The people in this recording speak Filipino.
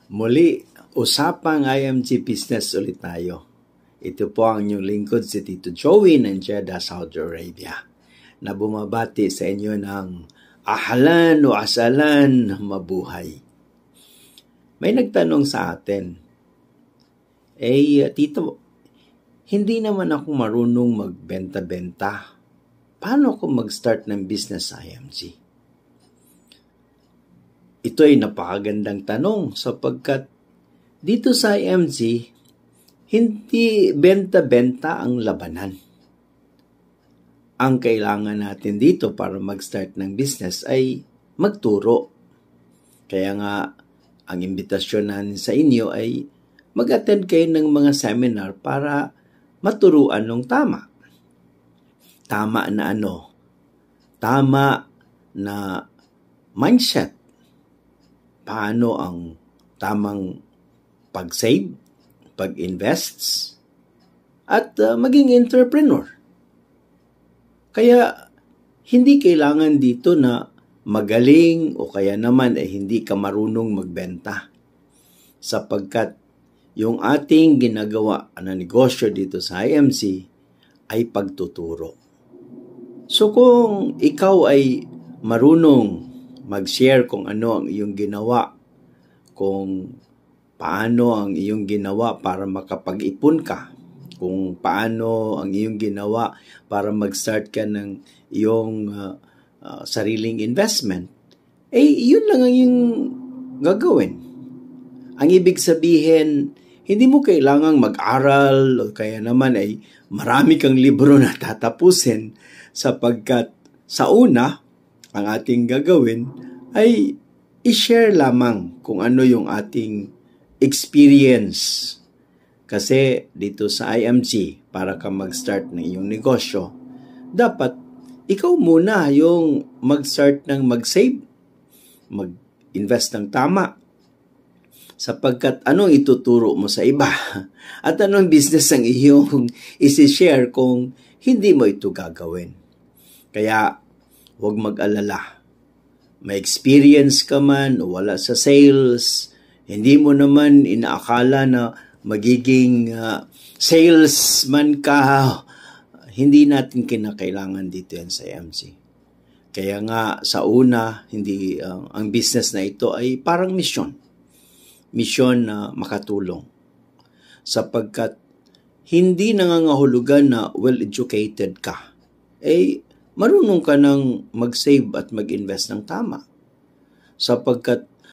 Muli, usapang IMG Business ulit tayo. Ito po ang inyong lingkod si Tito Joey ng Jeddah, Saudi Arabia, na bumabati sa inyo ng ahlan o asalan mabuhay. May nagtanong sa atin, Tito, hindi naman ako marunong magbenta-benta. Paano ako mag-start ng business sa IMG? Ito ay napakagandang tanong sapagkat dito sa IMG, hindi benta-benta ang labanan. Ang kailangan natin dito para mag-start ng business ay magturo. Kaya nga, ang imbitasyon natin sa inyo ay mag-attend kayo ng mga seminar para maturuan ng tama. Tama na ano? Tama na mindset. Paano ang tamang pag-save, pag-invests, at maging entrepreneur. Kaya, hindi kailangan dito na magaling o kaya naman ay hindi ka marunong magbenta. Sapagkat yung ating ginagawa na negosyo dito sa IMC ay pagtuturo. So kung ikaw ay marunong mag-share kung ano ang iyong ginawa, kung paano ang iyong ginawa para makapag-ipon ka, kung paano ang iyong ginawa para mag-start ka ng iyong sariling investment, yun lang ang iyong gagawin. Ang ibig sabihin, hindi mo kailangang mag-aral o kaya naman ay marami kang libro na tatapusin sapagkat sa una, ang ating gagawin ay i-share lamang kung ano yung ating experience. Kasi dito sa IMG, para ka mag-start ng iyong negosyo, dapat ikaw muna yung mag-start ng mag-save, mag-invest ng tama. Sapagkat anong ituturo mo sa iba? At anong business ang iyong isi-share kung hindi mo ito gagawin? Kaya, huwag mag-alala. May experience ka man o wala sa sales, hindi mo naman inaakala na magiging salesman ka. Hindi natin kinakailangan dito yan sa IMG. Kaya nga sa una, ang business na ito ay parang misyon. Misyon na makatulong. Sapagkat hindi nangangahulugan na well-educated ka. Marunong ka nang mag-save at mag-invest ng tama. Sapagkat